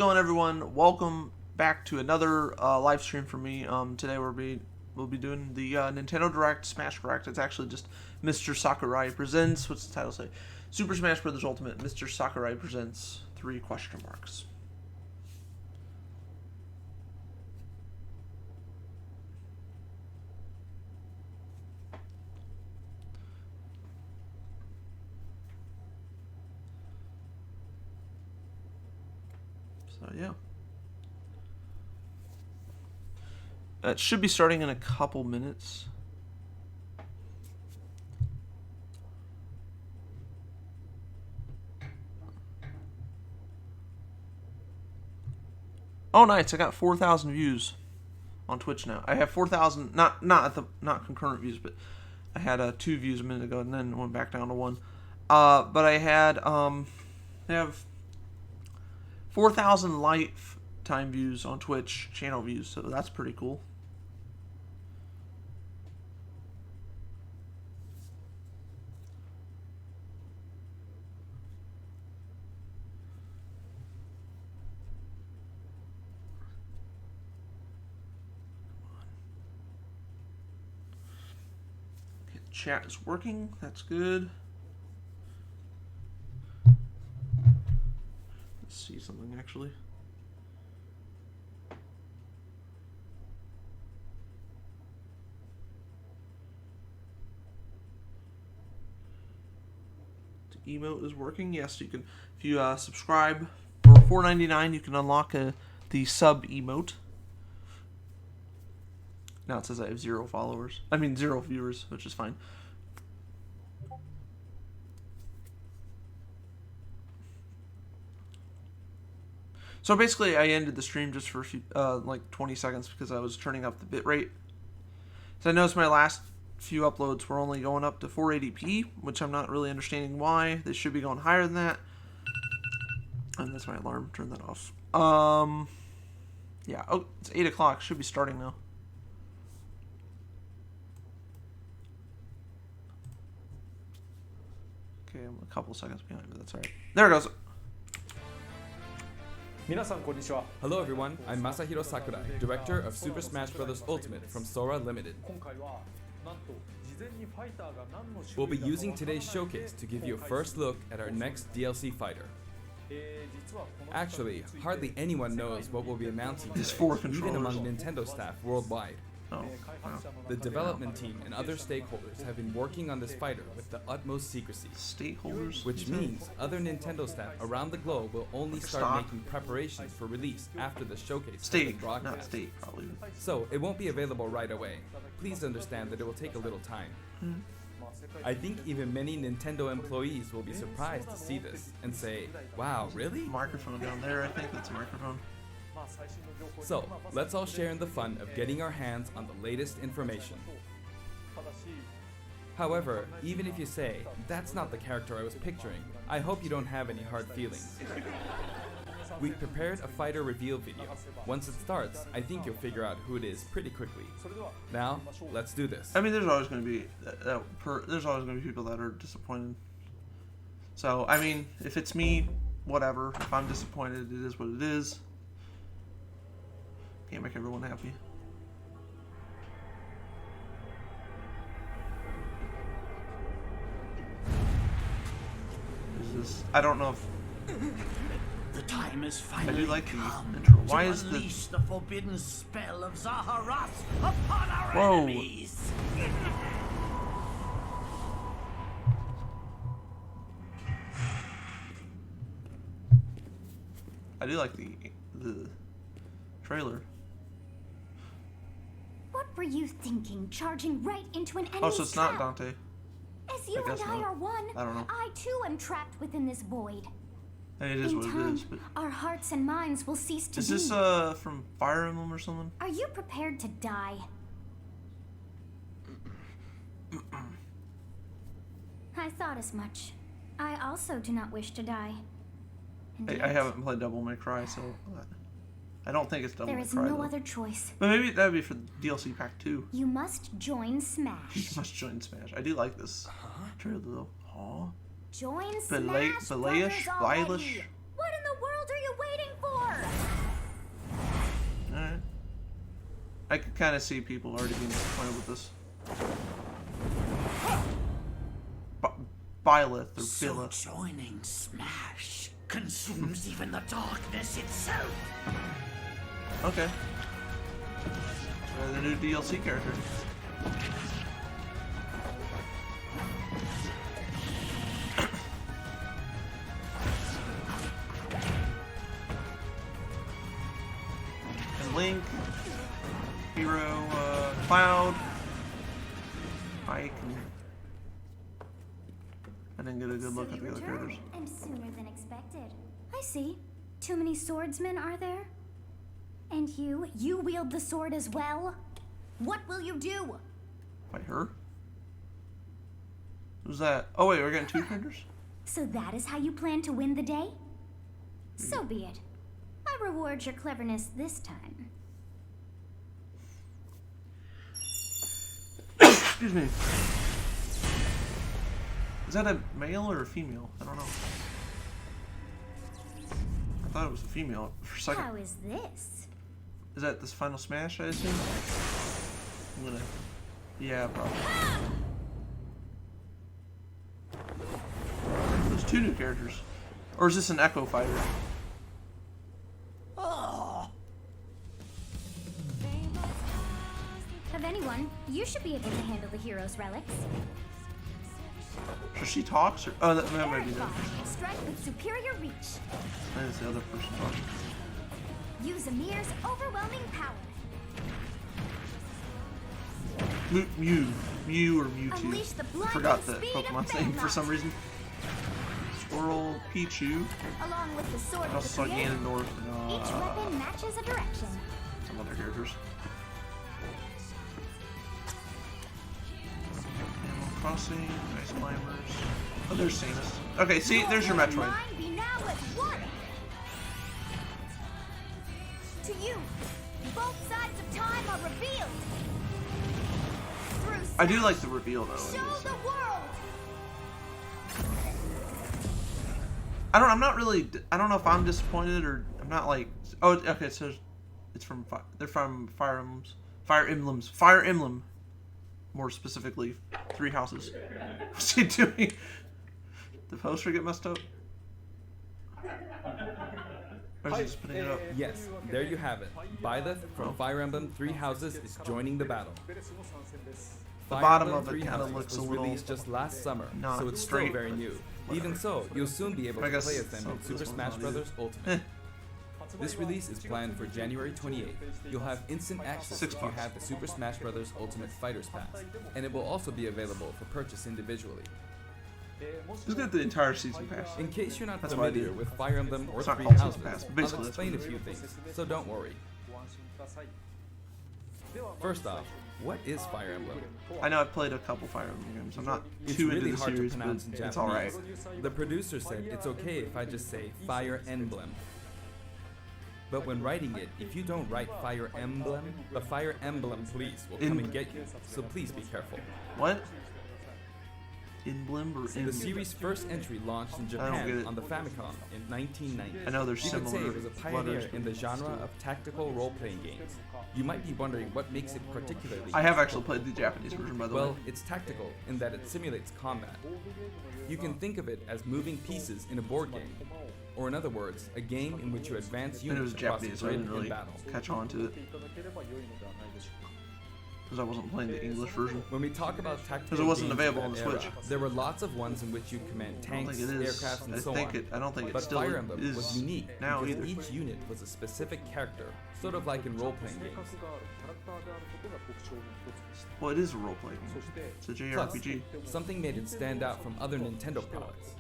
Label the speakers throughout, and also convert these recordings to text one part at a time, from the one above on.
Speaker 1: Going everyone, welcome back to another live stream for me. Today we'll be doing the Nintendo Direct Smash Direct. It's actually just Mr. Sakurai presents. What's the title say? Super Smash Bros. Ultimate. Mr. Sakurai presents 3 question marks. So yeah. It should be starting in a couple minutes. Oh, nice! I got 4,000 views on Twitch now. I have 4,000, not concurrent views, but I had 2 views a minute ago, and then went back down to 1. But I had I have 4,000 lifetime views on Twitch channel views, so that's pretty cool. Chat is working. That's good. Let's see something actually. The emote is working. Yes, you can. If you subscribe for $4.99, you can unlock the sub emote. Now it says I have 0 followers. I mean 0 viewers, which is fine. So basically, I ended the stream just for a few, like 20 seconds because I was turning up the bitrate. So I noticed my last few uploads were only going up to 480p, which I'm not really understanding why. They should be going higher than that. And that's my alarm. Turn that off. Yeah. Oh, it's 8 o'clock. Should be starting now. Okay, I'm a couple seconds behind, but that's alright. There it goes.
Speaker 2: Hello everyone, I'm Masahiro Sakurai, director of Super Smash Bros. Ultimate from Sora Limited. We'll be using today's showcase to give you a first look at our next DLC fighter. Actually, hardly anyone knows what we'll be announcing today, even among Nintendo staff worldwide.
Speaker 1: Oh, wow.
Speaker 2: The development team and other stakeholders have been working on this fighter with the utmost secrecy.
Speaker 1: Stakeholders?
Speaker 2: Which means other Nintendo staff around the globe will only start making preparations for release after the showcase has been broadcast.
Speaker 1: Not state, probably.
Speaker 2: So, it won't be available right away. Please understand that it will take a little time. I think even many Nintendo employees will be surprised to see this and say, wow, really?
Speaker 1: Microphone down there, I think that's a microphone.
Speaker 2: So, let's all share in the fun of getting our hands on the latest information. However, even if you say, that's not the character I was picturing, I hope you don't have any hard feelings. We've prepared a fighter reveal video. Once it starts, I think you'll figure out who it is pretty quickly. Now, let's do this.
Speaker 1: I mean, there's always going to be there's always going to be people that are disappointed. So, I mean, if it's me, whatever. If I'm disappointed, it is what it is. Can't make everyone happy. Is this? I don't know if
Speaker 3: the time is finally
Speaker 1: I do like
Speaker 3: come
Speaker 1: the intro. Why
Speaker 3: to
Speaker 1: is
Speaker 3: unleash the forbidden spell of Zaharas upon our
Speaker 1: Whoa.
Speaker 3: enemies.
Speaker 1: I do like the trailer.
Speaker 4: What were you thinking, charging right into an enemy's
Speaker 1: Oh, so it's not
Speaker 4: trap?
Speaker 1: Dante.
Speaker 4: As you and
Speaker 1: guess
Speaker 4: I
Speaker 1: not.
Speaker 4: are one,
Speaker 1: I don't know.
Speaker 4: I too am trapped within this void.
Speaker 1: Hey, it is
Speaker 4: In
Speaker 1: what
Speaker 4: time,
Speaker 1: it is. But
Speaker 4: our hearts and minds will cease to
Speaker 1: is
Speaker 4: be.
Speaker 1: this from Fire Emblem or something?
Speaker 4: Are you prepared to die? I thought as much. I also do not wish to die. And
Speaker 1: I
Speaker 4: yet,
Speaker 1: haven't played Devil May Cry, so I don't think it's Devil
Speaker 4: there
Speaker 1: May
Speaker 4: is
Speaker 1: Cry.
Speaker 4: no
Speaker 1: though.
Speaker 4: other choice.
Speaker 1: But maybe that would be for DLC Pack 2.
Speaker 4: You must join
Speaker 1: You
Speaker 4: Smash.
Speaker 1: must join Smash. I do like this trailer though. Aw.
Speaker 4: Join
Speaker 1: Belay-
Speaker 4: Smash
Speaker 1: Belayish?
Speaker 4: Brothers already.
Speaker 1: Blylish?
Speaker 4: What in the world are you waiting for?
Speaker 1: I could kind of see people already being disappointed with this. Byleth or
Speaker 3: So
Speaker 1: Billa.
Speaker 3: joining Smash consumes even the darkness itself.
Speaker 1: Okay. The new DLC character. And Link, Hero, Cloud, Ike. I didn't get a good look at the other characters.
Speaker 4: And sooner than expected. I see. Too many swordsmen, are there? And you wield the sword as well? What will you do?
Speaker 1: Fight her? Who's that? Oh wait, we're getting two characters?
Speaker 4: So that is how you plan to win the day? So be it. I reward your cleverness this time.
Speaker 1: Excuse me. Is that a male or a female? I don't know. I thought it was a female for a second.
Speaker 4: How is this?
Speaker 1: Is that this Final Smash, I assume? I'm gonna... Yeah, probably. There's two new characters. Or is this an Echo Fighter?
Speaker 4: Of anyone, you should be able to handle the hero's relics.
Speaker 1: So she talks or... Oh, that might be
Speaker 4: Earthbound,
Speaker 1: different.
Speaker 4: strike with superior reach.
Speaker 1: That is the other person talking.
Speaker 4: Use Amir's overwhelming power.
Speaker 1: Mew or Mewtwo.
Speaker 4: Unleash the blood
Speaker 1: Forgot
Speaker 4: and
Speaker 1: that
Speaker 4: speed
Speaker 1: Pokemon's
Speaker 4: of
Speaker 1: name for some
Speaker 4: Thanos.
Speaker 1: reason. Squirrel, Pichu.
Speaker 4: Along with the sword
Speaker 1: I
Speaker 4: of
Speaker 1: also
Speaker 4: the
Speaker 1: saw
Speaker 4: creator.
Speaker 1: Ganondorf and
Speaker 4: Each weapon matches a direction.
Speaker 1: some other characters. Animal Crossing, Ice Climbers. Oh, there's Samus. Okay, see, there's your Metroid.
Speaker 4: Mine be now as one. To you, both sides of time are revealed. Through
Speaker 1: I do like the reveal though.
Speaker 4: show the world.
Speaker 1: I'm not really. I don't know if I'm disappointed or I'm not like. Oh, okay. So it's from. They're from Fire Emblems. Fire Emblem. More specifically, Three Houses. What's he doing? The poster get messed up? Or is he just putting it up?
Speaker 2: Yes, there you have it. Byleth from Fire Emblem Three Houses is joining the battle.
Speaker 1: The
Speaker 2: Fire
Speaker 1: bottom
Speaker 2: Emblem
Speaker 1: of it
Speaker 2: Three
Speaker 1: kinda
Speaker 2: Houses
Speaker 1: looks
Speaker 2: was
Speaker 1: a little
Speaker 2: released just last summer,
Speaker 1: not
Speaker 2: so it's
Speaker 1: straight,
Speaker 2: still very
Speaker 1: but
Speaker 2: new.
Speaker 1: whatever.
Speaker 2: Even so, you'll soon be able
Speaker 1: I
Speaker 2: to
Speaker 1: guess
Speaker 2: play as them in
Speaker 1: this
Speaker 2: Super
Speaker 1: one's
Speaker 2: Smash
Speaker 1: not
Speaker 2: Bros.
Speaker 1: either.
Speaker 2: Ultimate. This release is planned for January 28th. You'll have instant access if you
Speaker 1: $6.
Speaker 2: have the Super Smash Bros. Ultimate Fighters Pass, and it will also be available for purchase individually.
Speaker 1: Just get the entire season pass.
Speaker 2: In case you're not
Speaker 1: That's what I
Speaker 2: familiar
Speaker 1: did.
Speaker 2: with Fire Emblem or
Speaker 1: It's not
Speaker 2: Three
Speaker 1: called
Speaker 2: Houses,
Speaker 1: Season Pass, but
Speaker 2: I'll
Speaker 1: basically that's
Speaker 2: explain a
Speaker 1: what it
Speaker 2: few
Speaker 1: is.
Speaker 2: things, so don't worry. First off, what is Fire Emblem?
Speaker 1: I know I've played a couple Fire Emblem games. I'm not
Speaker 2: It's
Speaker 1: too
Speaker 2: really
Speaker 1: into the
Speaker 2: hard
Speaker 1: series,
Speaker 2: to
Speaker 1: but
Speaker 2: pronounce in
Speaker 1: it's alright.
Speaker 2: Japanese. The producer said it's okay if I just say Fire Emblem. But when writing it, if you don't write Fire Emblem, a Fire Emblem police will come and get you, so please be careful.
Speaker 1: What? Emblem or
Speaker 2: The
Speaker 1: Emblem?
Speaker 2: series' first entry launched in
Speaker 1: don't get
Speaker 2: Japan
Speaker 1: it.
Speaker 2: on the Famicom in 1990.
Speaker 1: I know they're
Speaker 2: You could say
Speaker 1: similar
Speaker 2: it was a pioneer
Speaker 1: letters,
Speaker 2: in the
Speaker 1: but
Speaker 2: genre of tactical role-playing games. You might be wondering what makes it particularly
Speaker 1: I have actually played the Japanese version, by the
Speaker 2: well,
Speaker 1: way.
Speaker 2: it's tactical in that it simulates combat. You can think of it as moving pieces in a board game, or in other words, a game in which you advance
Speaker 1: And it was
Speaker 2: units across the
Speaker 1: Japanese, so I
Speaker 2: grid
Speaker 1: didn't
Speaker 2: in
Speaker 1: really
Speaker 2: battle.
Speaker 1: catch on to it. Because I wasn't playing the English version.
Speaker 2: When we talk about tactical
Speaker 1: Because it wasn't
Speaker 2: games
Speaker 1: available
Speaker 2: of
Speaker 1: on the
Speaker 2: that era,
Speaker 1: Switch.
Speaker 2: there were lots of ones in which you command
Speaker 1: I don't
Speaker 2: tanks,
Speaker 1: think it is.
Speaker 2: aircrafts, and
Speaker 1: I
Speaker 2: so
Speaker 1: think
Speaker 2: on.
Speaker 1: it. I don't think it
Speaker 2: But
Speaker 1: still
Speaker 2: Fire Emblem
Speaker 1: is
Speaker 2: was unique
Speaker 1: now
Speaker 2: because
Speaker 1: either.
Speaker 2: each unit was a specific character, sort of like in role-playing games.
Speaker 1: Well, it is a role-playing game. It's a
Speaker 2: Plus,
Speaker 1: JRPG.
Speaker 2: something made it stand out from other Nintendo products.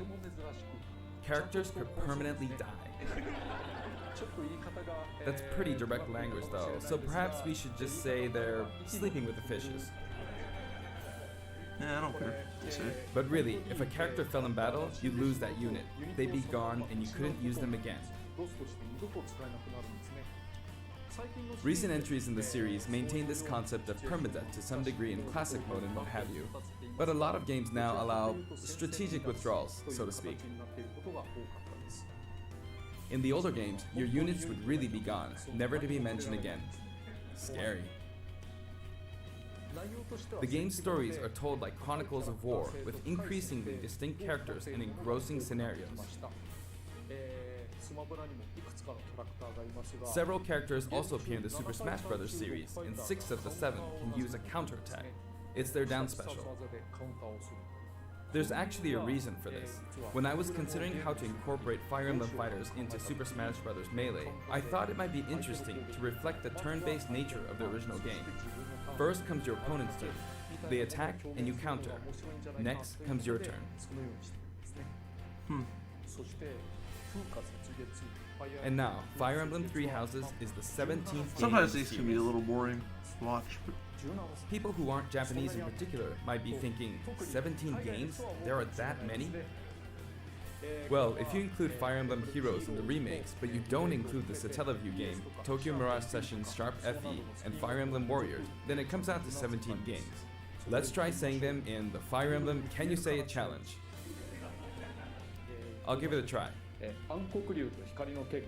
Speaker 2: Characters could permanently die. That's pretty direct language though, so perhaps we should just say they're sleeping with the fishes.
Speaker 1: Yeah, I don't care. You say.
Speaker 2: But really, if a character fell in battle, you'd lose that unit. They'd be gone and you couldn't use them again. Recent entries in the series maintain this concept of permadeath to some degree in classic mode and what have you, but a lot of games now allow strategic withdrawals, so to speak. In the older games, your units would really be gone, never to be mentioned again. Scary. The game's stories are told like chronicles of war, with increasingly distinct characters and engrossing scenarios. Several characters also appear in the Super Smash Bros. Series, and 6 of the 7 can use a counterattack. It's their down special. There's actually a reason for this. When I was considering how to incorporate Fire Emblem fighters into Super Smash Bros. Melee, I thought it might be interesting to reflect the turn-based nature of the original game. First comes your opponent's turn. They attack and you counter. Next comes your turn. And now, Fire Emblem Three Houses is the 17th game.
Speaker 1: Sometimes these can be a little boring to watch, but
Speaker 2: People who aren't Japanese in particular might be thinking, 17 games? There are that many? Well, if you include Fire Emblem Heroes in the remakes, but you don't include the Satellaview game, Tokyo Mirage Sessions Sharp FE, and Fire Emblem Warriors, then it comes out to 17 games. Let's try saying them in the Fire Emblem Can You Say It challenge. I'll give it a try.
Speaker 5: 暗黒竜と光の剣、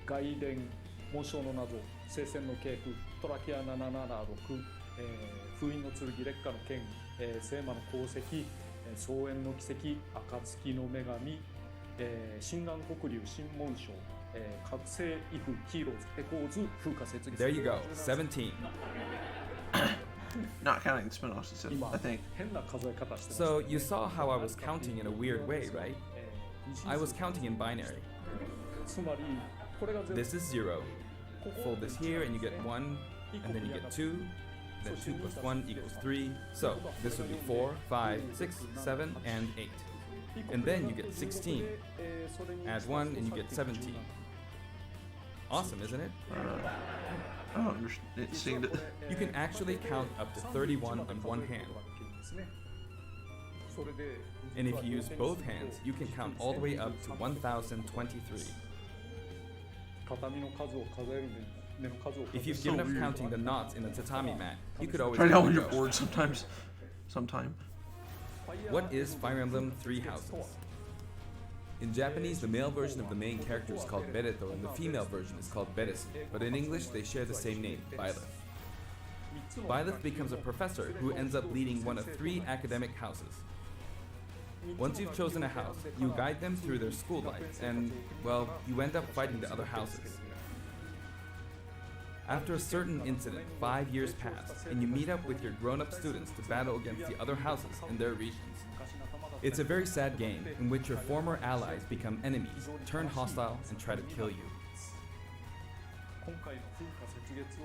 Speaker 5: 外伝、紋章の謎、聖戦の系譜、トラキア776、封印の剣、烈火の剣、聖魔の功績、草原の奇跡、暁の女神、新暗黒竜、新紋章、覚醒イフ、ヒーローズ、エコーズ、風化雪月。
Speaker 2: There you go, 17.
Speaker 1: not counting spin-offs, I think.
Speaker 5: 変な数え方してます。
Speaker 2: So you saw how I was counting in a weird way, right? I was counting in binary.
Speaker 5: つまりこれが全部
Speaker 2: This is 0. Fold this here and you get 1, and then you get 2. Then 2 plus 1 equals 3. So this would be 4, 5, 6, 7, and 8. And then you get 16. Add 1 and you get 17. Awesome, isn't it?
Speaker 1: I don't understand it.
Speaker 2: You can actually count up to 31 on one hand. And if you use both hands, you can count all the way up to 1023.
Speaker 5: 畳の数を数える目の数を数える
Speaker 2: If you've given up counting the knots in the tatami mat, you could always
Speaker 1: Try it out when
Speaker 2: go.
Speaker 1: you're bored sometimes. Sometime.
Speaker 2: What is Fire Emblem Three Houses? In Japanese, the male version of the main character is called Bereto and the female version is called Beresu, but in English they share the same name, Byleth. Byleth becomes a professor who ends up leading one of 3 academic houses. Once you've chosen a house, you guide them through their school life, and, well, you end up fighting the other houses. After a certain incident, 5 years pass, and you meet up with your grown-up students to battle against the other houses in their regions. It's a very sad game in which your former allies become enemies, turn hostile, and try to kill you.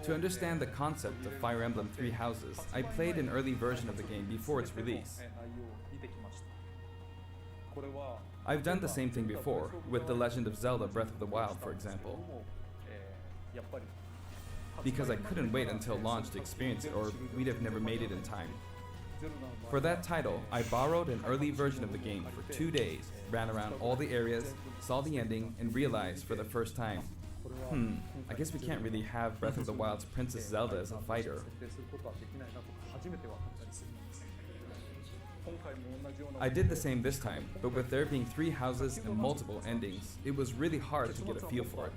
Speaker 2: To understand the concept of Fire Emblem Three Houses, I played an early version of the game before its release. I've done the same thing before, with The Legend of Zelda Breath of the Wild, for example. Because I couldn't wait until launch to experience it, or we'd have never made it in time. For that title, I borrowed an early version of the game for 2 days, ran around all the areas, saw the ending, and realized for the first time, I guess we can't really have Breath of the Wild's Princess Zelda as a fighter. I did the same this time, but with there being 3 houses and multiple endings, it was really hard to get a feel for it.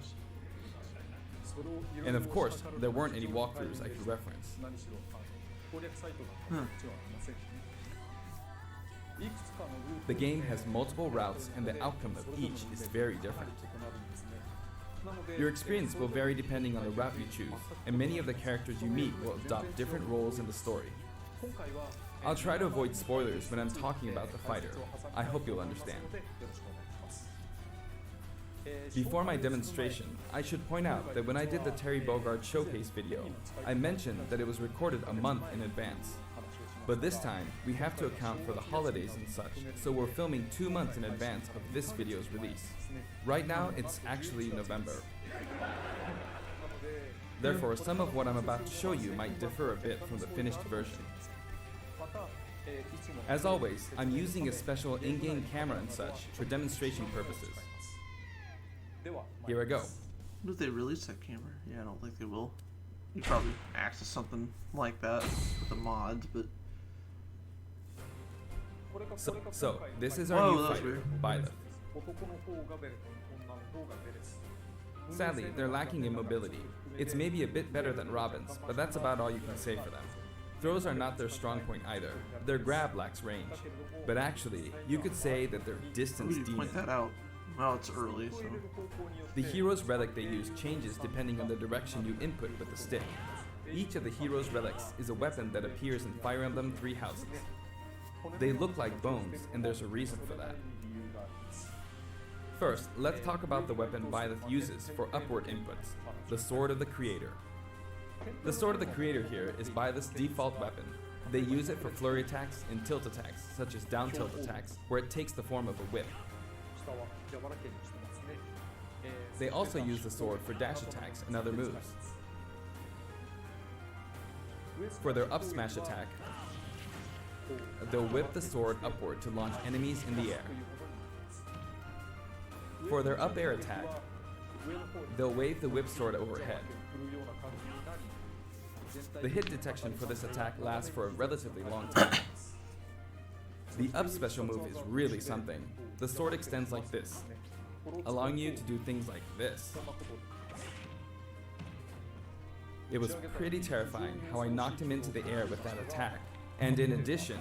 Speaker 2: And of course, there weren't any walkthroughs I could reference. The game has multiple routes and the outcome of each is very different. Your experience will vary depending on the route you choose, and many of the characters you meet will adopt different roles in the story. I'll try to avoid spoilers when I'm talking about the fighter. I hope you'll understand. Before my demonstration, I should point out that when I did the Terry Bogard showcase video, I mentioned that it was recorded a month in advance. But this time, we have to account for the holidays and such, so we're filming 2 months in advance of this video's release. Right now, it's actually November. Therefore, some of what I'm about to show you might differ a bit from the finished version. As always, I'm using a special in-game camera and such for demonstration purposes. Here I go.
Speaker 1: What if they release that camera? Yeah, I don't think they will. You probably access something like that with the mods, but
Speaker 2: So this is our
Speaker 1: Whoa,
Speaker 2: new
Speaker 1: that's
Speaker 2: fighter,
Speaker 1: weird.
Speaker 2: Byleth. Sadly, they're lacking in mobility. It's maybe a bit better than Robin's, but that's about all you can say for them. Throws are not their strong point either. Their grab lacks range. But actually, you could say that they're distance
Speaker 1: We need to
Speaker 2: demon.
Speaker 1: point that out. Well, it's early, so.
Speaker 2: The hero's relic they use changes depending on the direction you input with the stick. Each of the hero's relics is a weapon that appears in Fire Emblem Three Houses. They look like bones, and there's a reason for that. First, let's talk about the weapon Byleth uses for upward inputs, the Sword of the Creator. The Sword of the Creator here is Byleth's default weapon. They use it for flurry attacks and tilt attacks, such as down tilt attacks, where it takes the form of a whip. They also use the sword for dash attacks and other moves. For their up smash attack, they'll whip the sword upward to launch enemies in the air. For their up air attack, they'll wave the whip sword overhead. The hit detection for this attack lasts for a relatively long time. The up special move is really something. The sword extends like this, allowing you to do things like this. It was pretty terrifying how I knocked him into the air with that attack. And in addition,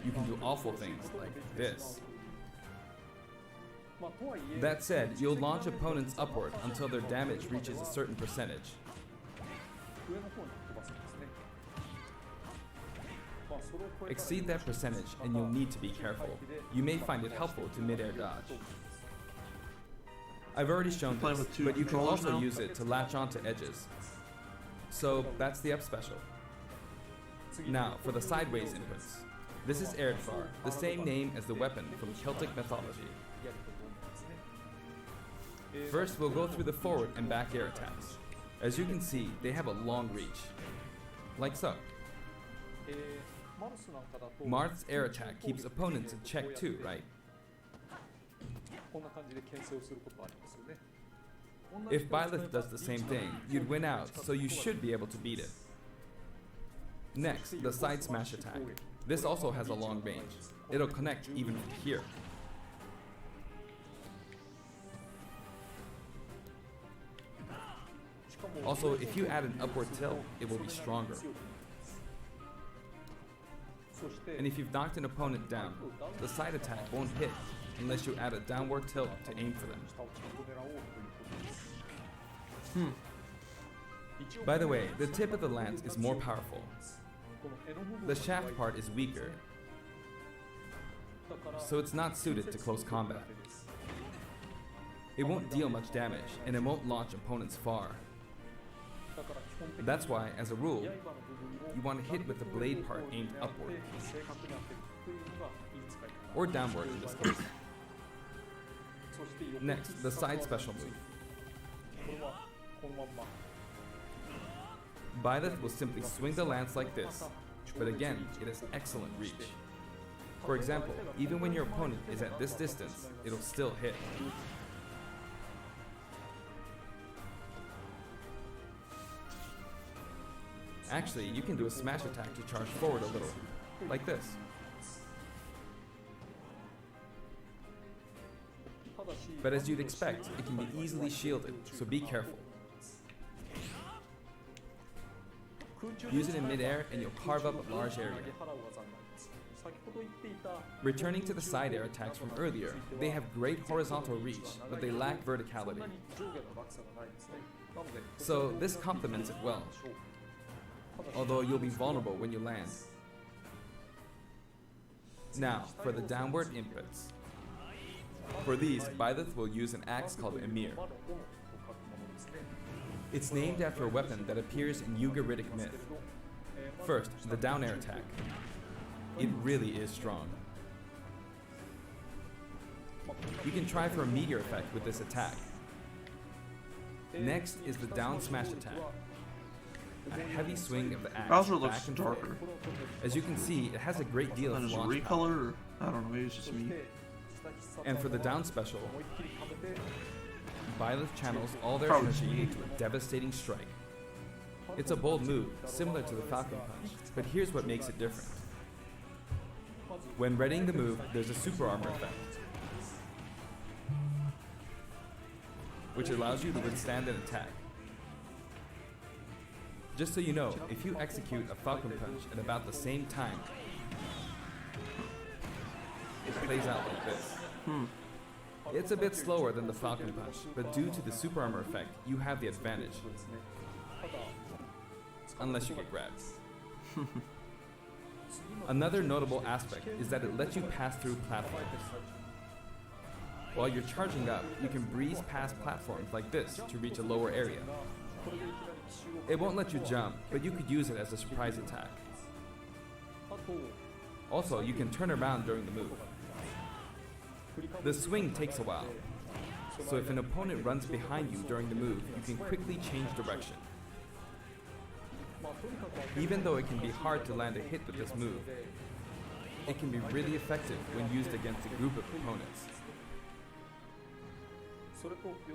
Speaker 2: you can do awful things like this. That said, you'll launch opponents upward until their damage reaches a certain percentage. Exceed that percentage and you'll need to be careful. You may find it helpful to mid-air dodge. I've already shown
Speaker 1: Playing
Speaker 2: this,
Speaker 1: with two
Speaker 2: but you can
Speaker 1: controllers
Speaker 2: also
Speaker 1: now?
Speaker 2: use it to latch onto edges. So that's the up special. Now, for the sideways inputs. This is Erdvar, the same name as the weapon from Celtic mythology. First, we'll go through the forward and back air attacks. As you can see, they have a long reach. Like so. Marth's air attack keeps opponents in check too, right? If Byleth does the same thing, you'd win out, so you should be able to beat it. Next, the side smash attack. This also has a long range. It'll connect even from here. Also, if you add an upward tilt, it will be stronger. And if you've knocked an opponent down, the side attack won't hit unless you add a downward tilt to aim for them. By the way, the tip of the lance is more powerful. The shaft part is weaker, so it's not suited to close combat. It won't deal much damage, and it won't launch opponents far. That's why, as a rule, you want to hit with the blade part aimed upward. Or downward in this case. Next, the side special move. Byleth will simply swing the lance like this, but again, it has excellent reach. For example, even when your opponent is at this distance, it'll still hit. Actually, you can do a smash attack to charge forward a little, like this. But as you'd expect, it can be easily shielded, so be careful. Use it in midair and you'll carve up a large area. Returning to the side air attacks from earlier, they have great horizontal reach, but they lack verticality. So this complements it well, although you'll be vulnerable when you land. Now, for the downward inputs. For these, Byleth will use an axe called Emir. It's named after a weapon that appears in Ugaritic myth. First, the down air attack. It really is strong. You can try for a meteor effect with this attack. Next is the down smash attack. A heavy swing of the axe
Speaker 1: Bowser looks
Speaker 2: back and forth.
Speaker 1: darker.
Speaker 2: As you can see, it has a great deal
Speaker 1: And
Speaker 2: of
Speaker 1: is it
Speaker 2: launch power.
Speaker 1: recolor? Or, I don't know, maybe it's just me.
Speaker 2: And for the down special, Byleth channels all their
Speaker 1: Probably
Speaker 2: energy
Speaker 1: me.
Speaker 2: into a devastating strike. It's a bold move, similar to the Falcon Punch, but here's what makes it different. When readying the move, there's a super armor effect, which allows you to withstand an attack. Just so you know, if you execute a Falcon Punch at about the same time, it plays out like this. It's a bit slower than the Falcon Punch, but due to the super armor effect, you have the advantage. Unless you get grabbed. Another notable aspect is that it lets you pass through platforms. While you're charging up, you can breeze past platforms like this to reach a lower area. It won't let you jump, but you could use it as a surprise attack. Also, you can turn around during the move. The swing takes a while, so if an opponent runs behind you during the move, you can quickly change direction. Even though it can be hard to land a hit with this move, it can be really effective when used against a group of opponents.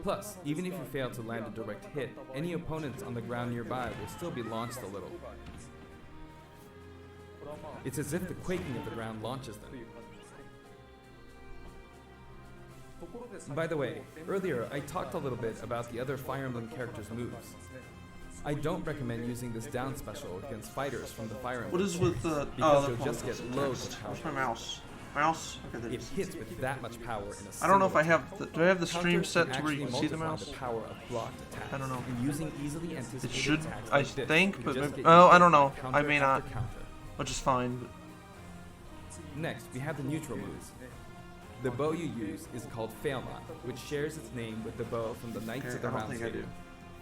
Speaker 2: Plus, even if you fail to land a direct hit, any opponents on the ground nearby will still be launched a little. It's as if the quaking of the ground launches them. By the way, earlier I talked a little bit about the other Fire Emblem characters' moves. I don't recommend using this down special against fighters from the Fire Emblem.
Speaker 1: What is with the...
Speaker 2: because you'll just get loads of
Speaker 1: Where's
Speaker 2: power.
Speaker 1: my mouse? Mouse? Okay, there it
Speaker 2: It
Speaker 1: is.
Speaker 2: hits with that much power in a
Speaker 1: I don't know if
Speaker 2: single
Speaker 1: I have... The, do I have the stream
Speaker 2: Counters
Speaker 1: set to where you
Speaker 2: actually
Speaker 1: can see the
Speaker 2: multiply
Speaker 1: mouse?
Speaker 2: the power of blocked attacks.
Speaker 1: I don't know.
Speaker 2: And using easily anticipated
Speaker 1: It should,
Speaker 2: attacks
Speaker 1: I
Speaker 2: like this,
Speaker 1: think,
Speaker 2: you
Speaker 1: but
Speaker 2: just
Speaker 1: maybe,
Speaker 2: get
Speaker 1: oh, I
Speaker 2: used
Speaker 1: don't
Speaker 2: to
Speaker 1: know.
Speaker 2: counter
Speaker 1: I may not,
Speaker 2: after counter.
Speaker 1: which is fine. But
Speaker 2: Next, we have the neutral moves. The bow you use is called Failnaught, which shares its name with the bow from the Knights
Speaker 1: okay,
Speaker 2: of the
Speaker 1: I don't
Speaker 2: Round
Speaker 1: think I
Speaker 2: Table.
Speaker 1: do.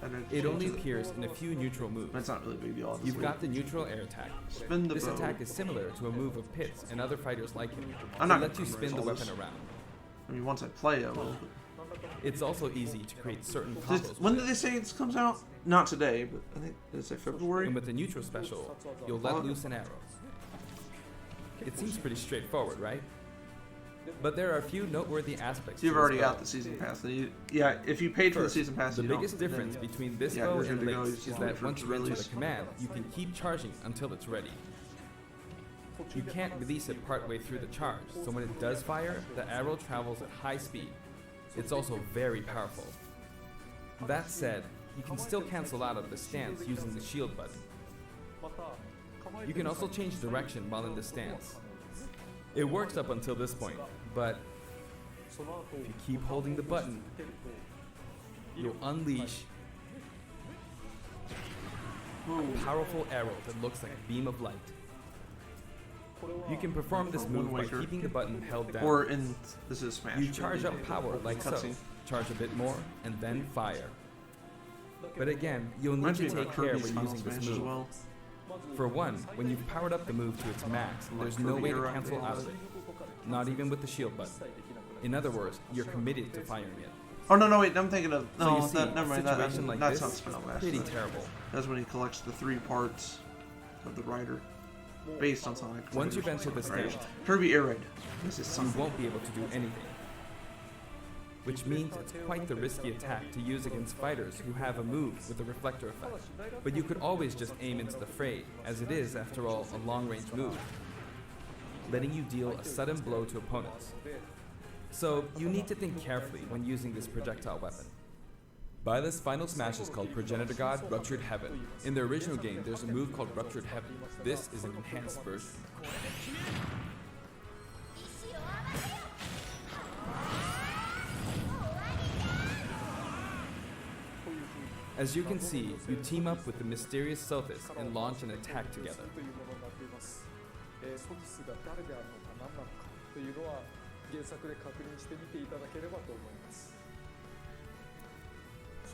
Speaker 1: I don't
Speaker 2: It only
Speaker 1: change
Speaker 2: appears in a few neutral moves.
Speaker 1: That's not really a big deal. I'll just
Speaker 2: You've
Speaker 1: leave
Speaker 2: got
Speaker 1: it.
Speaker 2: the neutral air attack.
Speaker 1: Spin the
Speaker 2: This
Speaker 1: bow.
Speaker 2: attack is similar to a move of Pit's and other fighters like him.
Speaker 1: I'm
Speaker 2: It
Speaker 1: not
Speaker 2: lets you
Speaker 1: gonna
Speaker 2: spin the
Speaker 1: memorize all
Speaker 2: weapon
Speaker 1: this.
Speaker 2: around.
Speaker 1: I mean, once I play, I will.
Speaker 2: It's also easy to create certain
Speaker 1: But
Speaker 2: combos.
Speaker 1: when
Speaker 2: with
Speaker 1: did
Speaker 2: it.
Speaker 1: they say this comes out? Not today, but I think, did it say February?
Speaker 2: And with the neutral special, you'll let
Speaker 1: What?
Speaker 2: loose an arrow. It seems pretty straightforward, right? But there are a few noteworthy aspects.
Speaker 1: You've
Speaker 2: to this
Speaker 1: already
Speaker 2: bow.
Speaker 1: got the season pass. Then you, yeah, if you paid for the
Speaker 2: First,
Speaker 1: season pass,
Speaker 2: the
Speaker 1: you
Speaker 2: biggest
Speaker 1: don't,
Speaker 2: difference
Speaker 1: then,
Speaker 2: between this
Speaker 1: yeah,
Speaker 2: bow
Speaker 1: you're
Speaker 2: and
Speaker 1: good to go. You
Speaker 2: Link's
Speaker 1: just
Speaker 2: is
Speaker 1: wait
Speaker 2: that
Speaker 1: for it
Speaker 2: once
Speaker 1: to
Speaker 2: you enter
Speaker 1: release.
Speaker 2: the command, you can keep charging until it's ready. You can't release it partway through the charge, so when it does fire, the arrow travels at high speed. It's also very powerful. That said, you can still cancel out of the stance using the shield button. You can also change direction while in the stance. It works up until this point, but if you keep holding the button, you'll unleash a powerful arrow that looks like a beam of light. You can perform this move by
Speaker 1: Waker.
Speaker 2: keeping the button held down.
Speaker 1: Or in this is Smash.
Speaker 2: You charge up power like so.
Speaker 1: Cutscene.
Speaker 2: Charge a bit more, and then fire. But again, you'll need
Speaker 1: Reminds
Speaker 2: to
Speaker 1: me of
Speaker 2: take care
Speaker 1: Kirby's
Speaker 2: when
Speaker 1: Final
Speaker 2: using this
Speaker 1: Smash as
Speaker 2: move.
Speaker 1: well.
Speaker 2: For one, when you've powered up the move to its max, there's no
Speaker 1: Kirby
Speaker 2: way to
Speaker 1: era.
Speaker 2: cancel out of it. Not even with the shield button. In other words, you're committed to firing it.
Speaker 1: Oh no, wait, I'm thinking of
Speaker 2: So
Speaker 1: no.
Speaker 2: you see,
Speaker 1: That, never
Speaker 2: a
Speaker 1: mind.
Speaker 2: situation like
Speaker 1: That's
Speaker 2: this
Speaker 1: not
Speaker 2: is
Speaker 1: Spinal Master.
Speaker 2: pretty terrible.
Speaker 1: That's when he collects the 3 parts of the rider, based on Sonic.
Speaker 2: Once you've entered the
Speaker 1: Right.
Speaker 2: stage,
Speaker 1: Kirby Air Raid. This is
Speaker 2: you
Speaker 1: something.
Speaker 2: won't be able to do anything. Which means it's quite the risky attack to use against fighters who have a move with a reflector effect. But you could always just aim into the fray, as it is, after all, a long-range move, letting you deal a sudden blow to opponents. So you need to think carefully when using this projectile weapon. Byleth's final smash is called Progenitor God Ruptured Heaven. In the original game, there's a move called Ruptured Heaven. This is an enhanced version. As you can see, you team up with the mysterious Sothis and launch an attack together.
Speaker 5: ソティスが誰であるのか何なのかというのは原作で確認してみていただければと思います。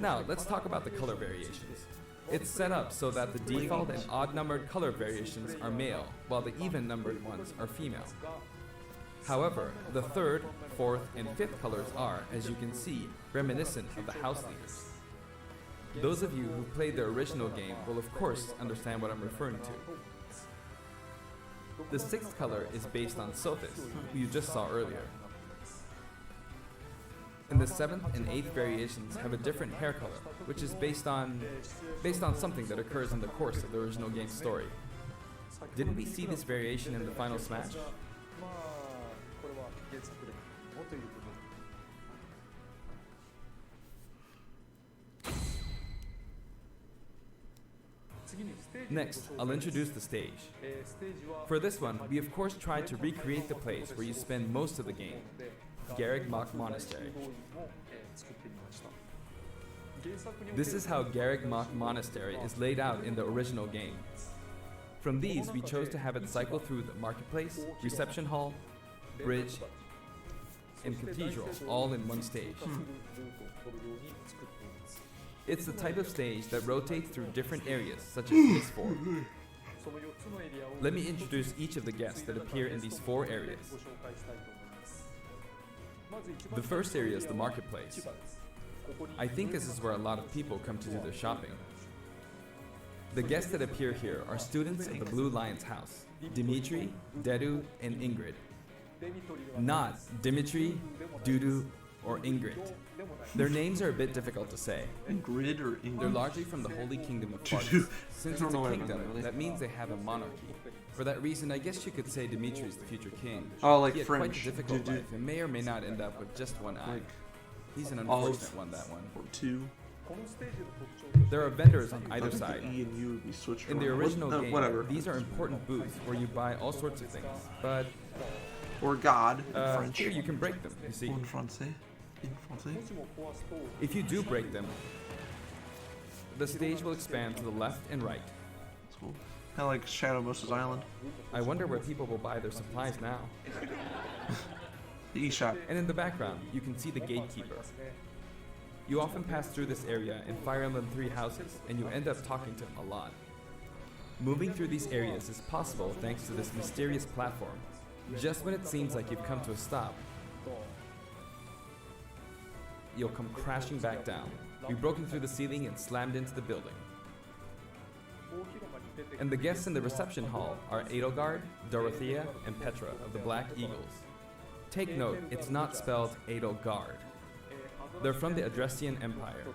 Speaker 2: Now, let's talk about the color variations. It's set up so that the default and odd-numbered color variations are male, while the even-numbered ones are female. However, the third, fourth, and fifth colors are, as you can see, reminiscent of the house leaders. Those of you who played the original game will of course understand what I'm referring to. The sixth color is based on Sothis, who you just saw earlier. And the seventh and eighth variations have a different hair color, which is based on something that occurs in the course of the original game's story. Didn't we see this variation in the final Smash?
Speaker 5: まあこれは原作でもという部分。次
Speaker 2: Next, I'll introduce the stage. For this one, we of course tried to recreate the place where you spend most of the game, Garreg Mach Monastery. This is how Garreg Mach Monastery is laid out in the original game. From these, we chose to have it cycle through the marketplace, reception hall, bridge, and cathedral all in one stage. It's the type of stage that rotates through different areas, such as this four. Let me introduce each of the guests that appear in these 4 areas. The first area is the marketplace. I think this is where a lot of people come to do their shopping. The guests that appear here are students of the Blue Lion's house, Dimitri, Dedu, and Ingrid. Not Dimitri, Dudu, or Ingrid. Their names are a bit difficult to say.
Speaker 1: Ingrid or Ingrid?
Speaker 2: They're largely from the Holy Kingdom of Sparta. Since it's a kingdom, that means they have a monarchy. For that reason, I guess you could say Dimitri is the future king.
Speaker 1: Oh, like
Speaker 2: he had
Speaker 1: French.
Speaker 2: quite a difficult life and may or may not end up with just one eye.
Speaker 1: Like
Speaker 2: He's an unfortunate one, that one.
Speaker 1: Or 2.
Speaker 2: There are vendors on either
Speaker 1: I think
Speaker 2: side.
Speaker 1: the E and U would be switched
Speaker 2: In the
Speaker 1: around.
Speaker 2: original
Speaker 1: No,
Speaker 2: game,
Speaker 1: whatever.
Speaker 2: these are important booths where you buy all sorts of things. But
Speaker 1: Or God in French.
Speaker 2: here you can break them, you see.
Speaker 1: En français. In français.
Speaker 2: If you do break them, the stage will expand to the left and right.
Speaker 1: That's cool. Kind of like Shadow Moses Island.
Speaker 2: I wonder where people will buy their supplies now.
Speaker 1: The eShop.
Speaker 2: And in the background, you can see the gatekeeper. You often pass through this area in Fire Emblem 3 houses, and you end up talking to him a lot. Moving through these areas is possible thanks to this mysterious platform. Just when it seems like you've come to a stop, you'll come crashing back down. We've broken through the ceiling and slammed into the building. And the guests in the reception hall are Edelgard, Dorothea, and Petra of the Black Eagles. Take note, it's not spelled Edelgard. They're from the Adrestian Empire,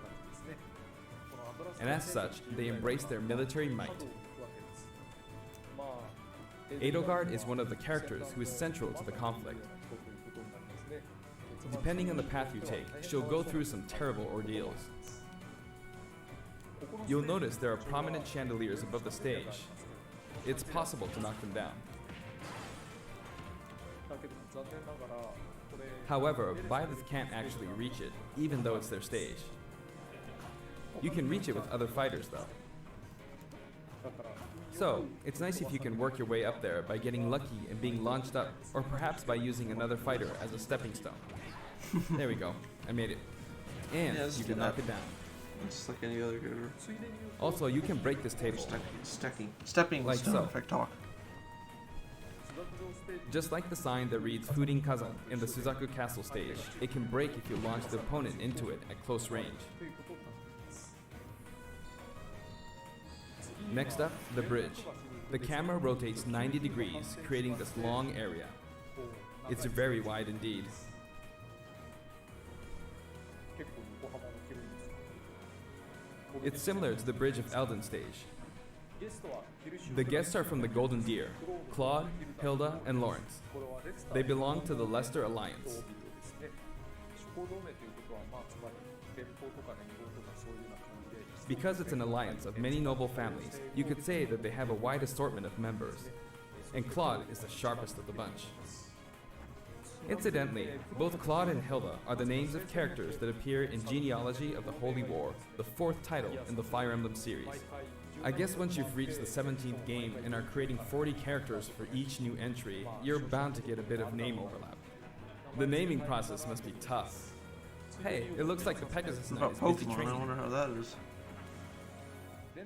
Speaker 2: and as such, they embrace their military might. Edelgard is one of the characters who is central to the conflict. Depending on the path you take, she'll go through some terrible ordeals. You'll notice there are prominent chandeliers above the stage. It's possible to knock them down. However, Byleth can't actually reach it, even though it's their stage. You can reach it with other fighters, though. So, it's nice if you can work your way up there by getting lucky and being launched up, or perhaps by using another fighter as a stepping stone. There we go, I made it. And
Speaker 1: Yeah,
Speaker 2: you can knock it down.
Speaker 1: It's like any other character.
Speaker 2: Also, you can break this table.
Speaker 1: Stepping
Speaker 2: Like
Speaker 1: stone,
Speaker 2: so.
Speaker 1: if I talk.
Speaker 2: Just like the sign that reads Furin Kazan in the Suzaku Castle stage, it can break if you launch the opponent into it at close range. Next up, the bridge. The camera rotates 90 degrees, creating this long area. It's very wide indeed. It's similar to the bridge of Elden stage. The guests are from the Golden Deer, Claude, Hilda, and Lawrence. They belong to the Leicester Alliance. Because it's an alliance of many noble families, you could say that they have a wide assortment of members. And Claude is the sharpest of the bunch. Incidentally, both Claude and Hilda are the names of characters that appear in Genealogy of the Holy War, the 4th title in the Fire Emblem series. I guess once you've reached the 17th game and are creating 40 characters for each new entry, you're bound to get a bit of name overlap. The naming process must be tough. Hey, it looks like the Pegasus
Speaker 1: What
Speaker 2: Knight
Speaker 1: about
Speaker 2: is busy
Speaker 1: Pokemon? I
Speaker 2: training.
Speaker 1: wonder how that is.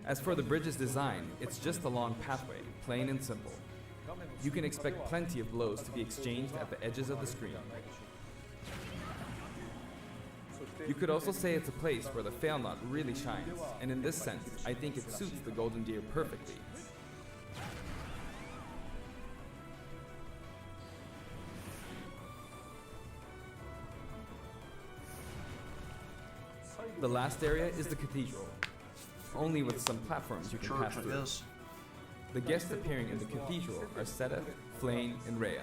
Speaker 2: As for the bridge's design, it's just a long pathway, plain and simple. You can expect plenty of blows to be exchanged at the edges of the screen. You could also say it's a place where the fail knot really shines, and in this sense, I think it suits the Golden Deer perfectly. The last area is the cathedral, only with some platforms you can
Speaker 1: Church,
Speaker 2: pass
Speaker 1: I
Speaker 2: through.
Speaker 1: guess.
Speaker 2: The guests appearing in the cathedral are Sedith, Flayn, and Rhea.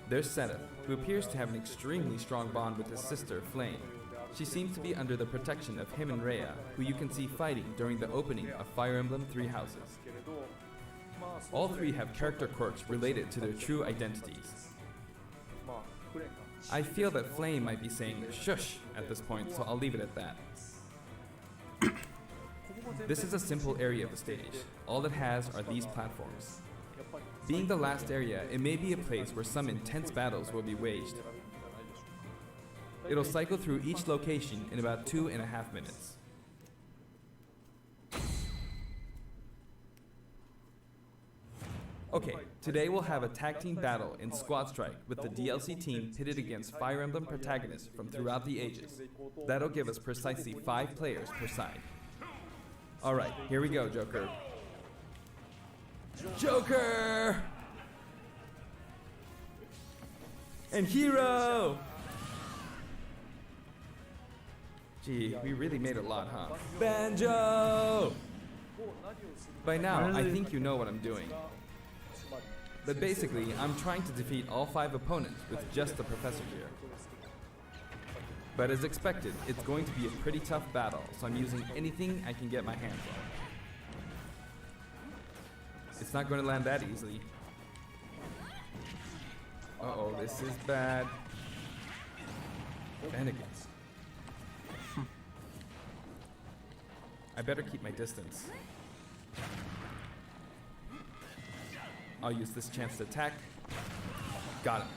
Speaker 2: There's Sedith, who appears to have an extremely strong bond with his sister, Flayn. She seems to be under the protection of him and Rhea, who you can see fighting during the opening of Fire Emblem Three Houses. All three have character quirks related to their true identities. I feel that Flame might be saying shush at this point, so I'll leave it at that. This is a simple area of the stage. All it has are these platforms. Being the last area, it may be a place where some intense battles will be waged. It'll cycle through each location in about 2.5 minutes. Okay, today we'll have a tag team battle in Squad Strike with the DLC team pitted against Fire Emblem protagonists from throughout the ages. That'll give us precisely 5 players per side. Alright, here we go, Joker. Joker! And Hero! Gee, we really made a lot, huh? Banjo! By now, I think you know what I'm doing. But basically, I'm trying to defeat all 5 opponents with just the professor here. But as expected, it's going to be a pretty tough battle, so I'm using anything I can get my hands on. It's not going to land that easily. Uh-oh, this is bad. Fannigans. I better keep my distance. I'll use this chance to attack. Got him.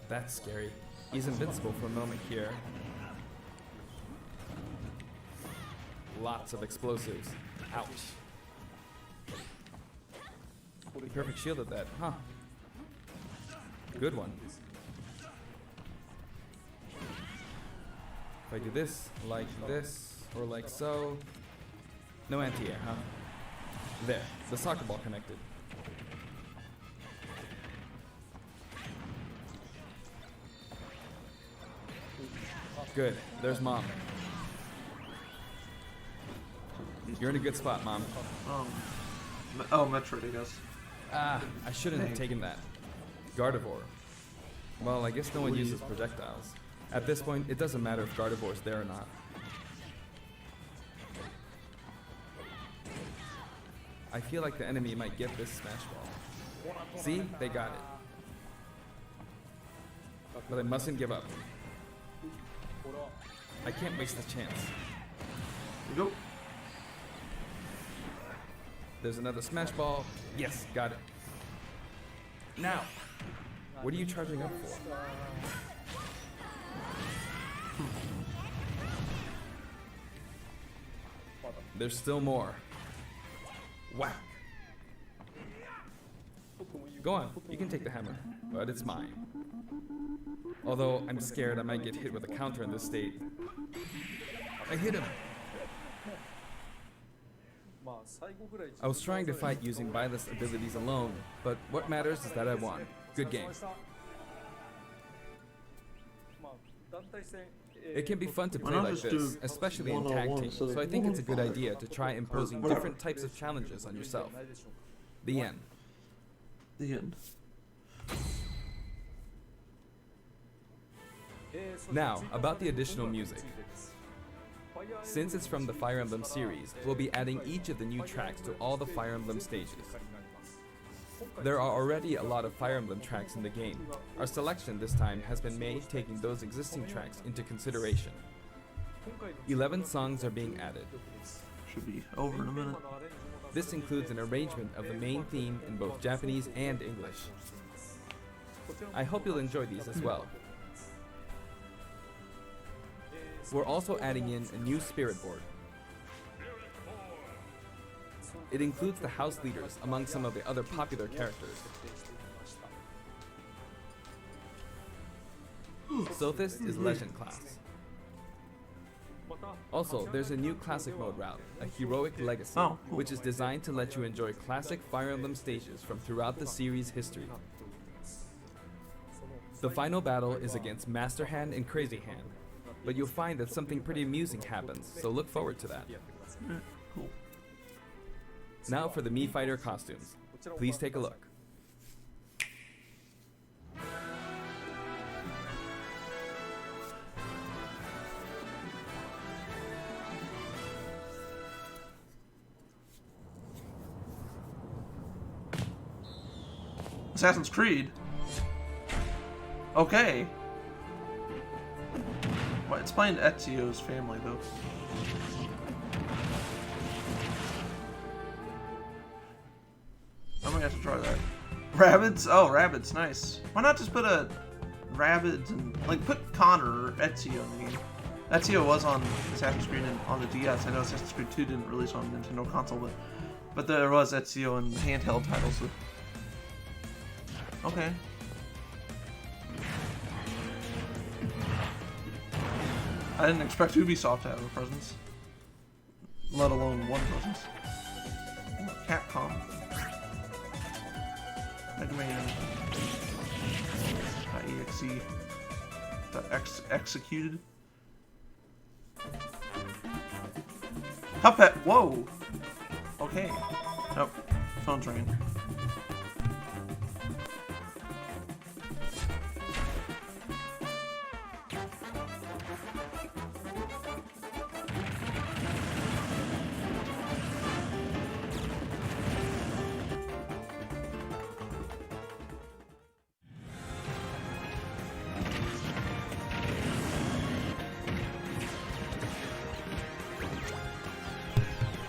Speaker 2: That's scary. He's invincible for a moment here. Lots of explosives. Ouch. He perfect shielded that, huh? Good one. If I do this, or like so. No anti-air, huh? There, the soccer ball connected. Good, there's Mom. You're in a good spot, Mom.
Speaker 1: Metroid, I guess.
Speaker 2: Ah, I shouldn't have taken that. Gardevoir. Well, I guess no one uses projectiles. At this point, it doesn't matter if Gardevoir's there or not. I feel like the enemy might get this smash ball. See? They got it. But I mustn't give up. I can't waste the chance.
Speaker 1: Go.
Speaker 2: There's another smash ball. Yes, got it. Now, what are you charging up for? There's still more. Whack. Go on, you can take the hammer, but it's mine. Although I'm scared I might get hit with a counter in this state. I hit him. I was trying to fight using Byleth's abilities alone, but what matters is that I won. Good game. It can be fun to play like this, especially in tag teams, so I think it's a good idea to try imposing different types of challenges on yourself. The end.
Speaker 1: The end.
Speaker 2: Now, about the additional music. Since it's from the Fire Emblem series, we'll be adding each of the new tracks to all the Fire Emblem stages. There are already a lot of Fire Emblem tracks in the game. Our selection this time has been made taking those existing tracks into consideration. 11 songs are being added.
Speaker 1: Should be over in a minute.
Speaker 2: This includes an arrangement of the main theme in both Japanese and English. I hope you'll enjoy these as well. We're also adding in a new spirit board. It includes the house leaders among some of the other popular characters. Sothis is Legend class. Also, there's a new classic mode route, a heroic legacy, which is designed to let you enjoy classic Fire Emblem stages from throughout the series' history. The final battle is against Master Hand and Crazy Hand, but you'll find that something pretty amusing happens, so look forward to that.
Speaker 1: Cool.
Speaker 2: Now for the Mii Fighter costumes. Please take a look.
Speaker 1: Assassin's Creed. Okay. Well, it's playing Ezio's family though. I'm gonna have to try that. Rabbids? Oh, Rabbids, nice. Why not just put a Rabbids and like put Connor or Ezio in the game? Ezio was on Assassin's Creed and on the DS. I know Assassin's Creed 2 didn't release on Nintendo console, but there was Ezio in handheld titles. So. Okay. I didn't expect Ubisoft to have a presence, let alone one presence. Oh, Capcom. Mega Man. .exe. Executed. Cuphead. Whoa. Okay. Nope. Phone's ringing.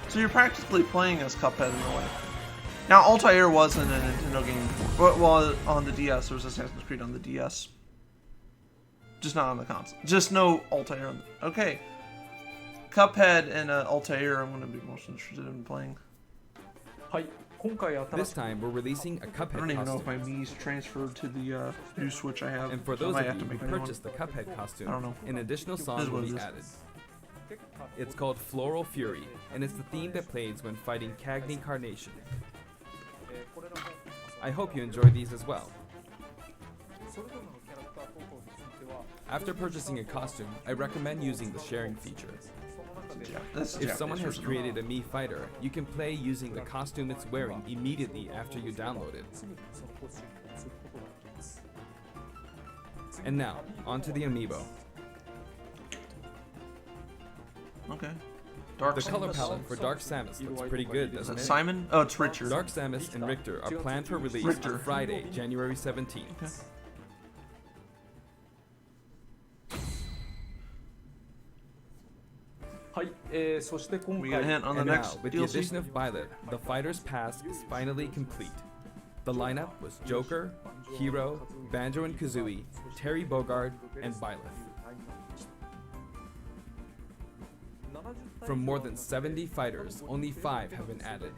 Speaker 1: So you're practically playing as Cuphead in a way. Now, Altair wasn't a Nintendo game before. Well, on the DS, there was Assassin's Creed on the DS. Just not on the console. Just no Altair on the... Okay. Cuphead and Altair I'm going to be most interested in playing.
Speaker 2: This time, we're releasing a Cuphead
Speaker 1: I don't even know if
Speaker 2: costume.
Speaker 1: my Mii's transferred to the new Switch I have.
Speaker 2: And for
Speaker 1: so I
Speaker 2: those
Speaker 1: might
Speaker 2: of
Speaker 1: have
Speaker 2: you
Speaker 1: to
Speaker 2: who
Speaker 1: make a new one.
Speaker 2: purchased the Cuphead costume,
Speaker 1: I don't know.
Speaker 2: an additional
Speaker 1: This
Speaker 2: song
Speaker 1: is
Speaker 2: will
Speaker 1: what it
Speaker 2: be
Speaker 1: is.
Speaker 2: added. It's called Floral Fury, and it's the theme that plays when fighting Cagney Carnation. I hope you enjoy these as well. After purchasing a costume, I recommend using the sharing feature.
Speaker 1: Yeah, this is
Speaker 2: If someone
Speaker 1: Japanese
Speaker 2: has
Speaker 1: version.
Speaker 2: created a Mii fighter, you can play using the costume it's wearing immediately after you download it. And now, onto the amiibo.
Speaker 1: Okay. Dark
Speaker 2: The color
Speaker 1: Samus.
Speaker 2: palette for Dark Samus looks pretty good,
Speaker 1: Is
Speaker 2: doesn't
Speaker 1: it
Speaker 2: it?
Speaker 1: Simon? Oh, it's Richard.
Speaker 2: Dark Samus and Richter are planned for release
Speaker 1: Richter.
Speaker 2: on Friday, January 17th.
Speaker 1: Okay. We got a hint on the
Speaker 2: And
Speaker 1: next
Speaker 2: now, with the
Speaker 1: DLC.
Speaker 2: addition of Violet, the Fighter's Pass is finally complete. The lineup was Joker, Hero, Banjo and Kazooie, Terry Bogard, and Byleth. From more than 70 fighters, only 5 have been added.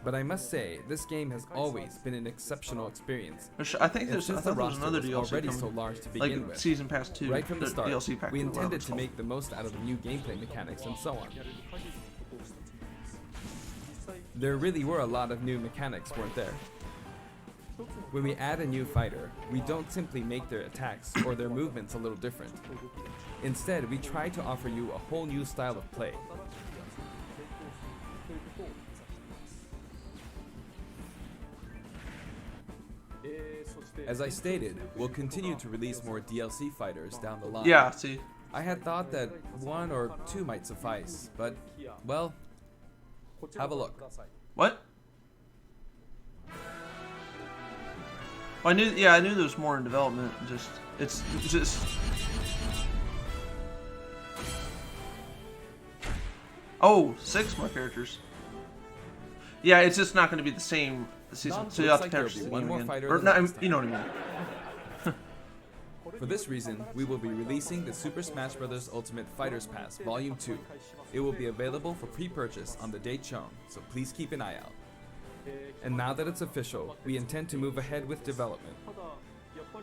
Speaker 2: But I must say, this game has always been an exceptional experience.
Speaker 1: I think
Speaker 2: And
Speaker 1: there's, I
Speaker 2: since the
Speaker 1: thought there was
Speaker 2: roster
Speaker 1: another
Speaker 2: was
Speaker 1: DLC
Speaker 2: already
Speaker 1: coming.
Speaker 2: so large to
Speaker 1: Like
Speaker 2: begin with,
Speaker 1: Season Pass 2.
Speaker 2: right from the start,
Speaker 1: DLC pack.
Speaker 2: we
Speaker 1: or whatever
Speaker 2: intended
Speaker 1: it's
Speaker 2: to
Speaker 1: called.
Speaker 2: make the most out of the new gameplay mechanics and so on. There really were a lot of new mechanics, weren't there? When we add a new fighter, we don't simply make their attacks or their movements a little different. Instead, we try to offer you a whole new style of play. As I stated, we'll continue to release more DLC fighters down the line.
Speaker 1: Yeah, see.
Speaker 2: I had thought that 1 or 2 might suffice, but, well, have a look.
Speaker 1: What? Well, I knew there was more in development. It's just. Oh, 6 more characters. Yeah, it's just not going to be the same season, so you have to
Speaker 2: Looks like
Speaker 1: purchase
Speaker 2: there'll
Speaker 1: the
Speaker 2: be one
Speaker 1: game
Speaker 2: more
Speaker 1: again.
Speaker 2: fighter
Speaker 1: Or
Speaker 2: than
Speaker 1: no,
Speaker 2: last
Speaker 1: you know what I mean.
Speaker 2: For this reason, we will be releasing the Super Smash Bros. Ultimate Fighters Pass Volume 2. It will be available for pre-purchase on the date shown, so please keep an eye out. And now that it's official, we intend to move ahead with development.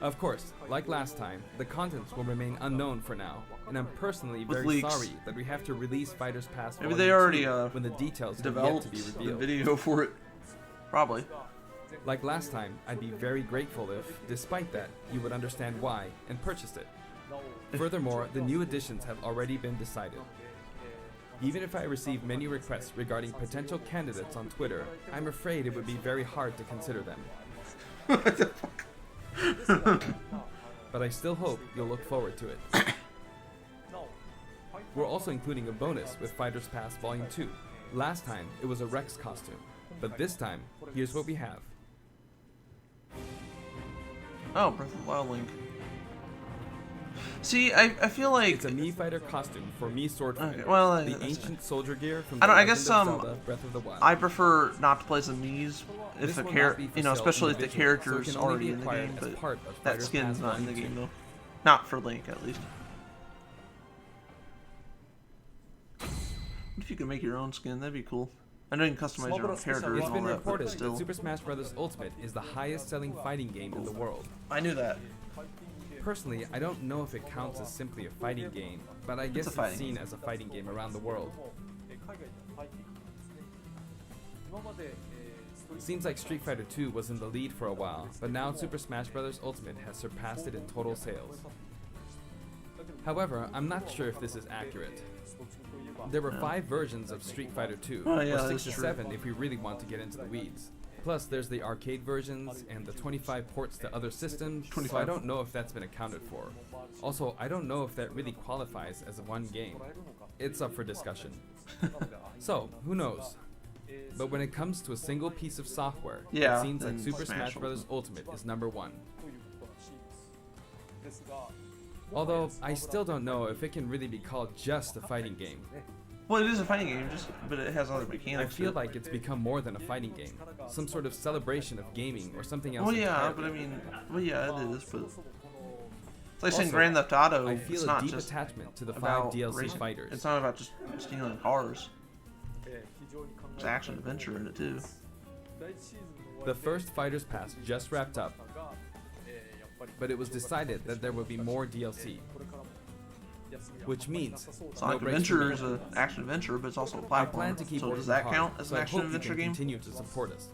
Speaker 2: Of course, like last time, the contents will remain unknown for now, and I'm personally
Speaker 1: With
Speaker 2: very
Speaker 1: leaks.
Speaker 2: sorry that we have to release Fighters Pass
Speaker 1: Maybe
Speaker 2: Volume
Speaker 1: they already
Speaker 2: 2 when the details have yet
Speaker 1: Developed
Speaker 2: to be
Speaker 1: the
Speaker 2: revealed.
Speaker 1: video for it. Probably.
Speaker 2: Like last time, I'd be very grateful if, despite that, you would understand why and purchased it. Furthermore, the new additions have already been decided. Even if I receive many requests regarding potential candidates on Twitter, I'm afraid it would be very hard to consider them. But I still hope you'll look forward to it. We're also including a bonus with Fighters Pass Volume 2. Last time, it was a Rex costume, but this time, here's what we have.
Speaker 1: Oh, Breath of the Wild Link. See, I feel like
Speaker 2: It's a Mii fighter costume for Mii sword fighter.
Speaker 1: Okay, well,
Speaker 2: the
Speaker 1: that's
Speaker 2: ancient soldier gear from
Speaker 1: I
Speaker 2: the
Speaker 1: don't. I
Speaker 2: Legend
Speaker 1: guess
Speaker 2: of Zelda, Breath of the Wild.
Speaker 1: I prefer not to play as the Mii's if
Speaker 2: This
Speaker 1: the
Speaker 2: will
Speaker 1: character,
Speaker 2: not be for
Speaker 1: you know,
Speaker 2: sale
Speaker 1: especially if the
Speaker 2: individually, so it
Speaker 1: character's
Speaker 2: can only
Speaker 1: already
Speaker 2: be
Speaker 1: in the
Speaker 2: acquired
Speaker 1: game,
Speaker 2: as
Speaker 1: but
Speaker 2: part of
Speaker 1: that
Speaker 2: Fighter's
Speaker 1: skin's
Speaker 2: Pass
Speaker 1: not in the
Speaker 2: Volume
Speaker 1: game
Speaker 2: 2.
Speaker 1: though. Not for Link, at least. What if you could make your own skin? That'd be cool. I know you can customize your own character and
Speaker 2: It's
Speaker 1: all
Speaker 2: been
Speaker 1: that,
Speaker 2: reported
Speaker 1: but still.
Speaker 2: that Super Smash Bros. Ultimate is the highest-selling fighting game in the world.
Speaker 1: I knew that.
Speaker 2: Personally, I don't know if it counts as simply a fighting game, but I guess
Speaker 1: a
Speaker 2: it's
Speaker 1: fighting
Speaker 2: seen
Speaker 1: game.
Speaker 2: as a fighting game around the world. Seems like Street Fighter 2 was in the lead for a while, but now Super Smash Bros. Ultimate has surpassed it in total sales. However, I'm not sure if this is accurate. There were 5 versions of Street Fighter 2,
Speaker 1: Oh, yeah,
Speaker 2: or
Speaker 1: that's
Speaker 2: 6 to
Speaker 1: true.
Speaker 2: 7 if we really want to get into the weeds. Plus, there's the arcade versions and the 25 ports to other systems, so
Speaker 1: 25.
Speaker 2: I don't know if that's been accounted for. Also, I don't know if that really qualifies as one game. It's up for discussion. So, who knows? But when it comes to a single piece of software,
Speaker 1: Yeah,
Speaker 2: it seems like
Speaker 1: then
Speaker 2: Super
Speaker 1: Smash
Speaker 2: Smash Bros. Ultimate is #1. Although, I still don't know if it can really be called just a fighting game.
Speaker 1: Well, it is a fighting game, but it has other
Speaker 2: I
Speaker 1: mechanics.
Speaker 2: feel
Speaker 1: to it.
Speaker 2: like it's become more than a fighting game. Some sort of celebration of gaming or something else
Speaker 1: Well, yeah,
Speaker 2: entirely.
Speaker 1: but I mean, well, yeah, it is, but it's like saying
Speaker 2: Also,
Speaker 1: Grand Theft Auto.
Speaker 2: I
Speaker 1: It's
Speaker 2: feel a
Speaker 1: not
Speaker 2: deep
Speaker 1: just
Speaker 2: attachment to the 5
Speaker 1: about
Speaker 2: DLC
Speaker 1: racing.
Speaker 2: fighters.
Speaker 1: It's not about just stealing cars. There's action adventure in it too.
Speaker 2: The first Fighters Pass just wrapped up, but it was decided that there would be more DLC. Which means
Speaker 1: Sonic
Speaker 2: no breaks
Speaker 1: Adventure
Speaker 2: for
Speaker 1: is
Speaker 2: me.
Speaker 1: an action adventure, but it's also a
Speaker 2: I
Speaker 1: platform.
Speaker 2: plan to keep
Speaker 1: So
Speaker 2: working
Speaker 1: does that
Speaker 2: hard,
Speaker 1: count as
Speaker 2: so
Speaker 1: an
Speaker 2: I
Speaker 1: action
Speaker 2: hope you
Speaker 1: adventure
Speaker 2: can
Speaker 1: game?
Speaker 2: continue to support us.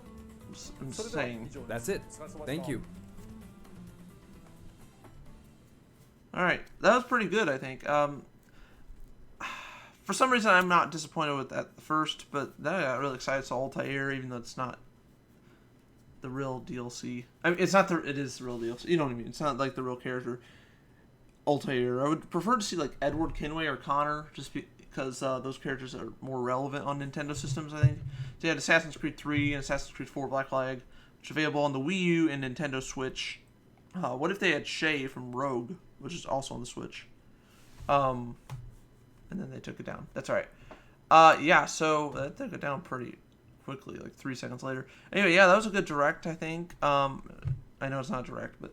Speaker 1: I'm saying.
Speaker 2: That's it. Thank you.
Speaker 1: All right, that was pretty good, I think. For some reason, I'm not disappointed with that first, but then I got really excited. So Altair, even though it's not the real DLC. I mean, it's not the. It is the real DLC. You know what I mean? It's not like the real character. Altair. I would prefer to see like Edward Kenway or Connor, just because those characters are more relevant on Nintendo systems. I think. So you had Assassin's Creed 3 and Assassin's Creed 4 Black Flag, which are available on the Wii U and Nintendo Switch. What if they had Shay from Rogue, which is also on the Switch? And then they took it down. That's all right. Yeah, so they took it down pretty quickly, like 3 seconds later. Anyway, yeah, that was a good direct, I think. I know it's not direct, but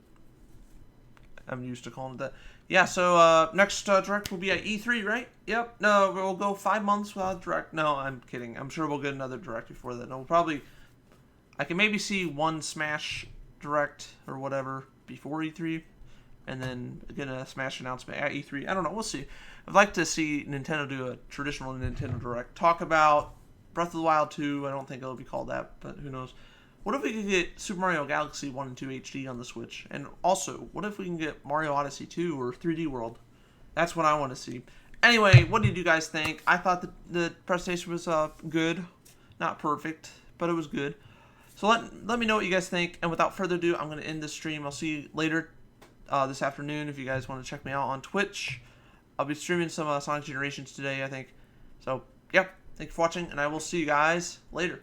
Speaker 1: I'm used to calling it that. Yeah, so next direct will be at E3, right? Yep. No, we'll go 5 months without direct. No, I'm kidding. I'm sure we'll get another direct before that. No, we'll probably... I can maybe see one Smash direct or whatever before E3, and then get a Smash announcement at E3. I don't know. We'll see. I'd like to see Nintendo do a traditional Nintendo Direct. Talk about Breath of the Wild 2. I don't think it'll be called that, but who knows. What if we could get Super Mario Galaxy 1 and 2 HD on the Switch? And also, what if we can get Mario Odyssey 2 or 3D World? That's what I want to see. Anyway, what did you guys think? I thought the presentation was good. Not perfect, but it was good. So let me know what you guys think. And without further ado, I'm going to end this stream. I'll see you later this afternoon if you guys want to check me out on Twitch. I'll be streaming some Sonic Generations today, I think. So, yeah. Thank you for watching, and I will see you guys later.